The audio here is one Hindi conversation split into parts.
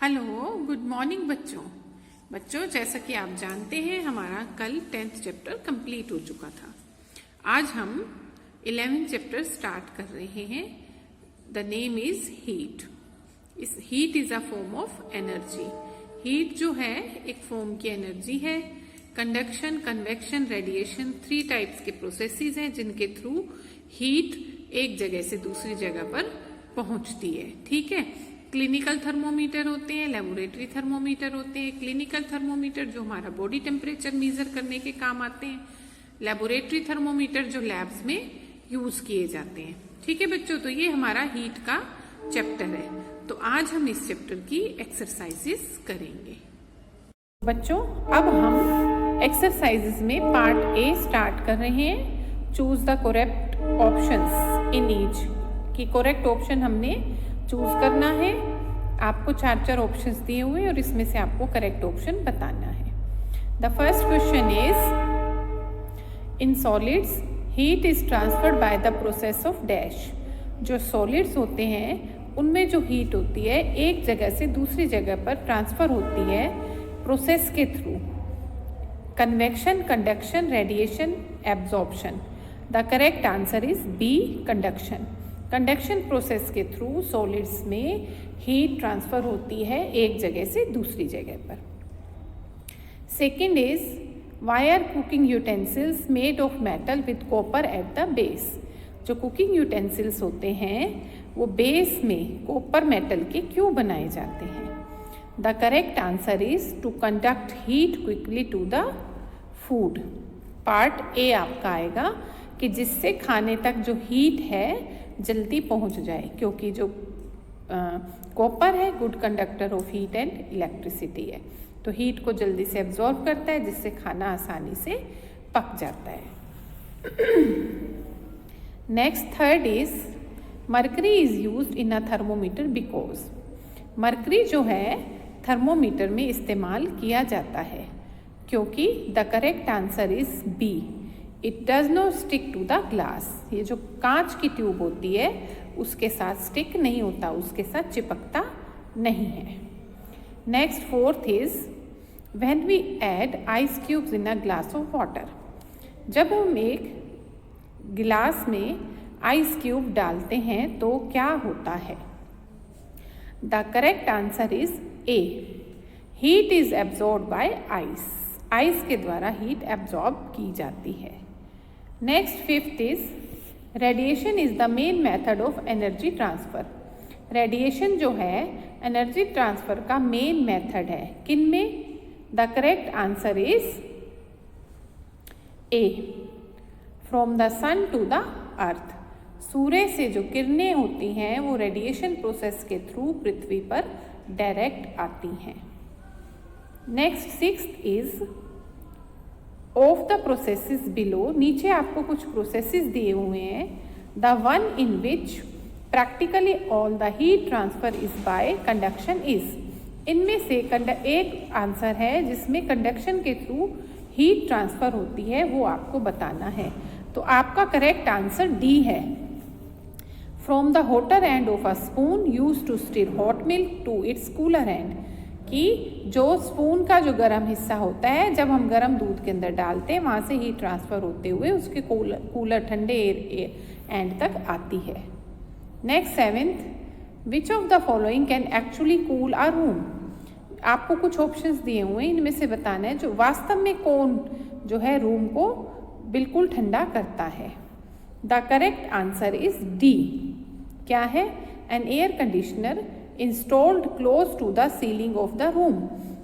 हेलो, गुड मॉर्निंग बच्चों जैसा कि आप जानते हैं हमारा कल 10th चैप्टर कंप्लीट हो चुका था। आज हम 11th चैप्टर स्टार्ट कर रहे हैं। The name is heat. इस heat is a form of energy. Heat जो है एक फॉर्म की एनर्जी है। कंडक्शन, कन्वेक्शन, रेडिएशन 3 टाइप्स के प्रोसेसेस हैं जिनके थ्रू हीट एक जगह से दूसरी जगह पर पहुंचती है। ठीक है, क्लिनिकल थर्मोमीटर होते हैं, लेबोरेटरी थर्मोमीटर होते हैं। क्लिनिकल थर्मोमीटर जो हमारा बॉडी टेम्परेचर मेजर करने के काम आते हैं, लेबोरेटरी थर्मोमीटर जो लैब्स में यूज किए जाते हैं। ठीक है बच्चों, तो ये हमारा हीट का चैप्टर है। तो आज हम इस चैप्टर की एक्सरसाइजेस करेंगे। बच्चों अब हम एक्सरसाइजेस में पार्ट ए स्टार्ट कर रहे हैं। Choose the correct options in each. की करेक्ट ऑप्शन हमने चूज करना है। आपको 4 ऑप्शंस दिए हुए और इसमें से आपको करेक्ट ऑप्शन बताना है। The first question is in solids heat is transferred by the process of dash. जो सॉलिड्स होते हैं उनमें जो हीट होती है एक जगह से दूसरी जगह पर ट्रांसफर होती है प्रोसेस के through. Convection, conduction, radiation, absorption. The correct answer is B, conduction. Conduction process के थ्रू सॉलिड्स में हीट ट्रांसफर होती है एक जगह से दूसरी जगह पर। Second is why are cooking utensils made of metal with copper at the base. जो कुकिंग यूटेंसिल्स होते हैं वो बेस में कॉपर मेटल के क्यों बनाए जाते हैं? The correct answer is to conduct heat quickly to the food. Part A आपका आएगा कि जिससे खाने तक जो हीट है जल्दी पहुंच जाए, क्योंकि जो कॉपर है good conductor of heat and electricity है, तो हीट को जल्दी से एब्जॉर्ब करता है जिससे खाना आसानी से पक जाता है। Next third is mercury is used in a thermometer because. Mercury जो है थर्मोमीटर में इस्तेमाल किया जाता है क्योंकि the correct answer is B, it does not stick to the glass. ये जो कांच की ट्यूब होती है उसके साथ स्टिक नहीं होता, उसके साथ चिपकता नहीं है। Next fourth is when we add ice cubes in a glass of water. जब हम एक गिलास में आइस क्यूब डालते हैं तो क्या होता है? The correct answer is A, heat is absorb by ice. Ice के द्वारा हीट एब्जॉर्ब की जाती है। Next fifth is radiation is the main method of energy transfer. Radiation जो है एनर्जी ट्रांसफर का मेन मेथड है किन में? The correct answer is A, from the sun to the earth. सूर्य से जो किरणें होती हैं वो रेडिएशन प्रोसेस के थ्रू पृथ्वी पर डायरेक्ट आती हैं। Next sixth is of the processes below. नीचे आपको कुछ प्रोसेसेस दिए हुए हैं। The one in which practically all the heat transfer is by conduction is. इनमें से एक आंसर है जिसमें कंडक्शन के थ्रू हीट ट्रांसफर होती है, वो आपको बताना है। तो आपका करेक्ट आंसर डी है। From the hotter end of a spoon use to stir hot milk to its cooler end. कि जो स्पून का जो गर्म हिस्सा होता है जब हम गर्म दूध के अंदर डालते हैं वहाँ से हीट ट्रांसफर होते हुए उसके कूलर ठंडे एंड तक आती है। Next seventh, which of the following can actually cool a room. आपको कुछ ऑप्शंस दिए हुए हैं, इनमें से बताना है जो वास्तव में कौन जो है रूम को बिल्कुल ठंडा करता है। The correct answer is D. क्या है? An air conditioner installed close to the ceiling of the room.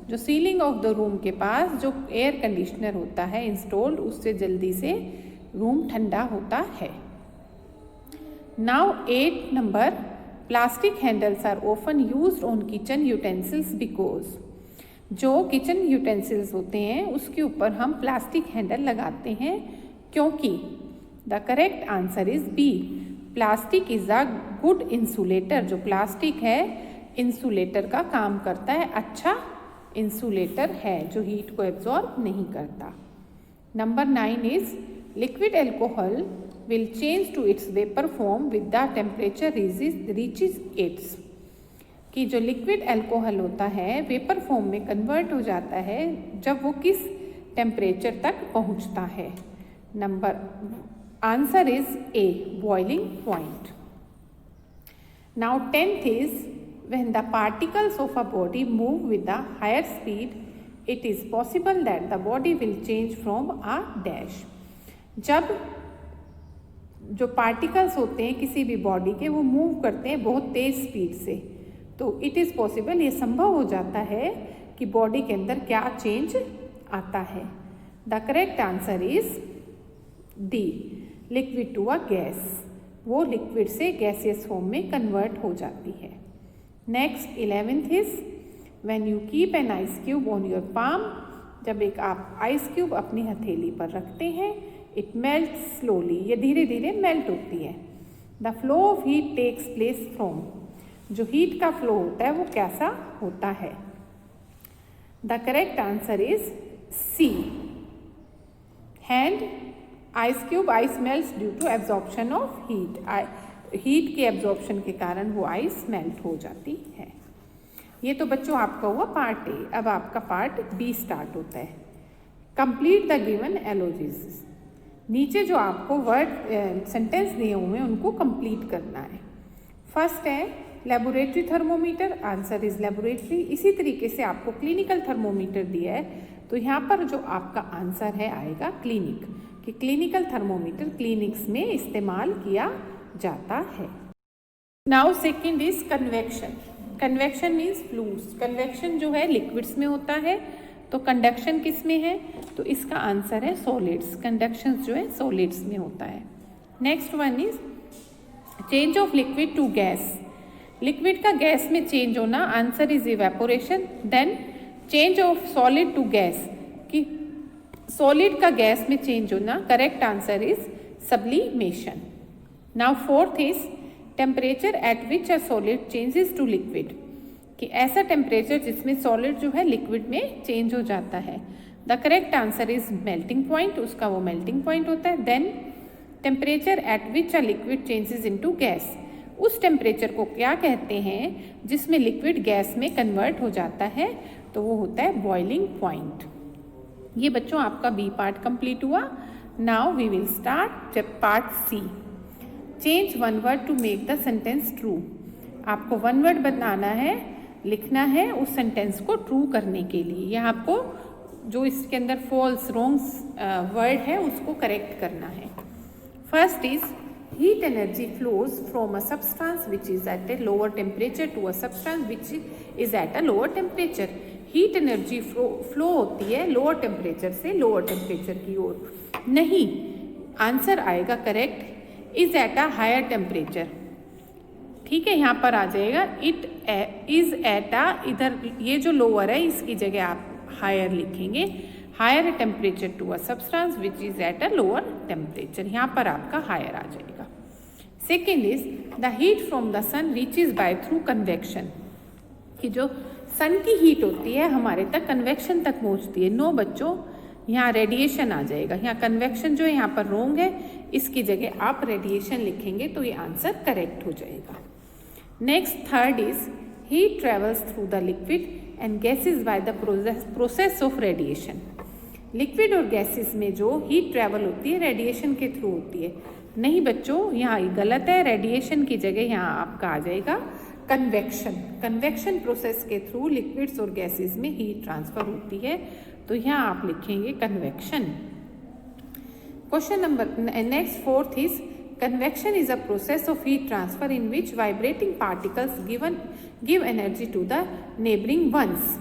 जो सीलिंग ऑफ द रूम के पास जो एयर कंडीशनर होता है इंस्टॉल्ड, उससे जल्दी से रूम ठंडा होता है। Now 8 number, plastic handles are often used on kitchen utensils because. जो किचन यूटेंसिल्स होते हैं उसके ऊपर हम प्लास्टिक हैंडल लगाते हैं क्योंकि the correct answer is B, plastic is a good insulator. जो प्लास्टिक है इंसुलेटर का काम करता है, अच्छा इंसुलेटर है जो हीट को एब्जॉर्ब नहीं करता। Number 9 is liquid alcohol will change to its vapour form with the temperature reaches its. कि जो लिक्विड अल्कोहल होता है वेपर फॉर्म में कन्वर्ट हो जाता है जब वो किस टेम्परेचर तक पहुंचता है। Number answer is A, boiling point. Now 10th is when the particles of a body move with a higher speed, it is possible that the body will change from a dash। जब जो पार्टिकल्स होते हैं किसी भी बॉडी के वो मूव करते हैं बहुत तेज स्पीड से, तो इट इज़ पॉसिबल, ये संभव हो जाता है कि बॉडी के अंदर क्या चेंज आता है। The correct answer is D, liquid to a gas. वो लिक्विड से गैसियस फॉर्म में कन्वर्ट हो जाती है। Next 11th is when you keep an ice cube on your palm. जब एक आप आइस क्यूब अपनी हथेली पर रखते हैं, इट मेल्ट स्लोली, ये धीरे धीरे मेल्ट होती है। The flow of heat takes place from, जो हीट का फ्लो होता है वो कैसा होता है। The correct answer is C, hand ice cube ice melt due to absorption of heat, heat के एब्जॉर्प्शन के कारण वो आइस मेल्ट हो जाती है। ये तो बच्चों आपका हुआ पार्ट ए। अब आपका पार्ट बी स्टार्ट होता है। Complete the given analogies. नीचे जो आपको वर्ड सेंटेंस दिए हुए हैं उनको कंप्लीट करना है। फर्स्ट है laboratory thermometer, answer is laboratory. इसी तरीके से आपको क्लिनिकल थर्मोमीटर दिया है, तो यहाँ पर जो आपका आंसर है आएगा क्लिनिक, कि क्लिनिकल थर्मोमीटर क्लिनिक्स में इस्तेमाल किया जाता है। Now second is convection. Convection means fluids. Convection जो है लिक्विड्स में होता है, तो कंडक्शन किस में है, तो इसका आंसर है सॉलिड्स। कंडक्शन जो है सॉलिड्स में होता है। Next one is change of liquid to gas. Liquid का गैस में चेंज होना, answer is evaporation. Then change of solid to gas, कि सॉलिड का गैस में चेंज होना, correct answer is sublimation. Now fourth is temperature at which a solid changes to liquid, कि ऐसा टेम्परेचर जिसमें सॉलिड जो है लिक्विड में चेंज हो जाता है। The correct answer is melting point, उसका वो मेल्टिंग पॉइंट होता है। Then temperature at which a liquid changes into gas, उस टेम्परेचर को क्या कहते हैं जिसमें लिक्विड गैस में कन्वर्ट हो जाता है, तो वो होता है बॉइलिंग पॉइंट। ये बच्चों आपका बी पार्ट कंप्लीट हुआ। Now we will start part C. Change one word to make the sentence true. आपको वन वर्ड बनाना है, लिखना है उस सेंटेंस को ट्रू करने के लिए, या आपको जो इसके अंदर फॉल्स रॉन्ग वर्ड है उसको करेक्ट करना है। First is heat energy flows from a substance which is at a lower temperature to a substance which is at a lower temperature. Heat energy flow होती है लोअर टेम्परेचर से लोअर टेम्परेचर की ओर, नहीं, आंसर आएगा correct is at a higher temperature. ठीक है, यहाँ पर आ जाएगा इट इज एट अ, इधर ये जो लोअर है इसकी जगह आप हायर लिखेंगे, higher temperature to a substance which is at a lower temperature, यहाँ पर आपका हायर आ जाएगा। Second is the heat from the sun reaches by through convection, कि जो सन की हीट होती है हमारे तक कन्वेक्शन तक पहुँचती है। नो बच्चों, यहाँ रेडिएशन आ जाएगा, यहाँ कन्वेक्शन जो है यहाँ पर रोंग है, इसकी जगह आप रेडिएशन लिखेंगे तो ये आंसर करेक्ट हो जाएगा। Next third is heat travels through the liquid and gases by the process of radiation. Liquid और गैसेस में जो हीट ट्रेवल होती है रेडिएशन के थ्रू होती है, नहीं बच्चों यहाँ गलत है, रेडिएशन की जगह यहाँ आपका आ जाएगा कन्वेक्शन। कन्वेक्शन प्रोसेस के थ्रू लिक्विड्स और गैसेस में हीट ट्रांसफर होती है, तो यहाँ आप लिखेंगे convection. Question number next fourth is convection is a process of heat transfer in which vibrating particles give energy to the neighboring ones।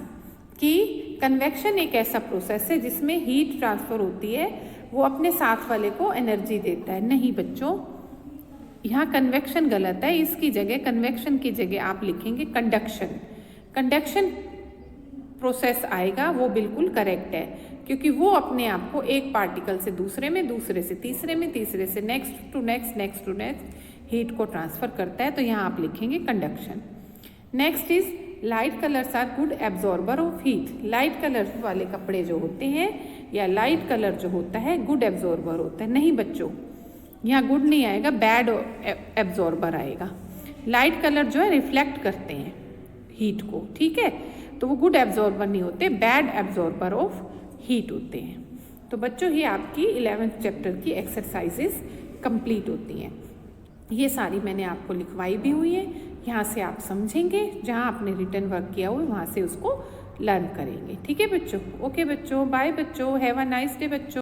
कि कन्वेक्शन एक ऐसा प्रोसेस है जिसमें हीट ट्रांसफर होती है, वो अपने साथ वाले को एनर्जी देता है। नहीं बच्चों, यहाँ कन्वेक्शन गलत है, इसकी जगह कन्वेक्शन की जगह आप लिखेंगे कंडक्शन। कंडक्शन प्रोसेस आएगा, वो बिल्कुल करेक्ट है, क्योंकि वो अपने आप को एक पार्टिकल से दूसरे में, दूसरे से तीसरे में, तीसरे से next to next, next to next heat को ट्रांसफर करता है, तो यहाँ आप लिखेंगे conduction. Next is light colours are good absorber of heat. Light colour वाले कपड़े जो होते हैं या लाइट कलर जो होता है गुड एब्जॉर्बर होता है। नहीं बच्चों, यहाँ गुड नहीं आएगा, बैड एब्जॉर्बर आएगा। लाइट कलर जो है रिफ्लेक्ट करते हैं हीट को, ठीक है। तो वो गुड एब्जॉर्बर नहीं होते, बैड एब्जॉर्बर ऑफ हीट होते हैं। तो बच्चों ये आपकी 11th चैप्टर की एक्सरसाइजेस कंप्लीट होती हैं। ये सारी मैंने आपको लिखवाई भी हुई है, यहाँ से आप समझेंगे, जहाँ आपने रिटन वर्क किया हुआ है वहाँ से उसको लर्न करेंगे, ठीक है बच्चों। ओके बच्चों, बाय बच्चों, हैव अ नाइस डे बच्चों।